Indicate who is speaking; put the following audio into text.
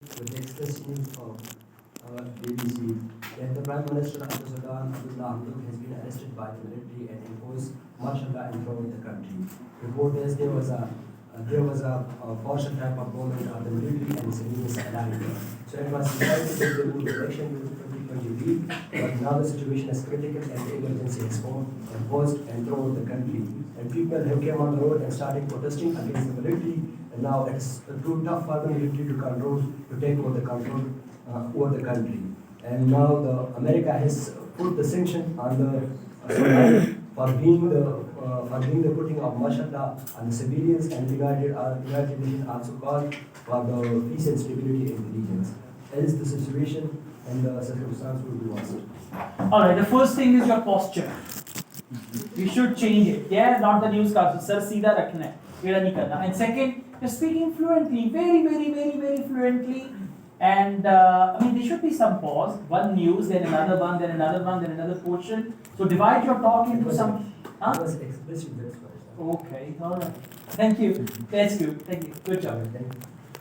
Speaker 1: with Express News of BBC that the Prime Minister of the Sudan, Abdullah Hamdok, has been arrested by the military and imposed martial law and thrown the country. Report is there was a partial type of movement of the military and civilians alike. So it was decided that they would election in 2023, but now the situation is critical and the emergency has imposed and thrown the country. And people have come on the road and started protesting against the military. And now it's too tough for the military to take over the control over the country. And now the America has put the sanction on the Sudan for being the putting of martial law on the civilians, and United Nations also called for the peace and stability in the regions. Else the situation and the circumstance will be worse.
Speaker 2: Alright, the first thing is your posture. You should change it. Yeah, not the newscaster. Sir, सीधा रखना है. टेढ़ा नहीं करना. And second, you're speaking fluently, very fluently. And I mean, there should be some pause. One news, then another one, then another one, then another portion. So divide your talk into some. Huh?
Speaker 1: It was explicit.
Speaker 2: Okay, alright. Thank you. That's good. Thank you. Good job.
Speaker 1: Thank you.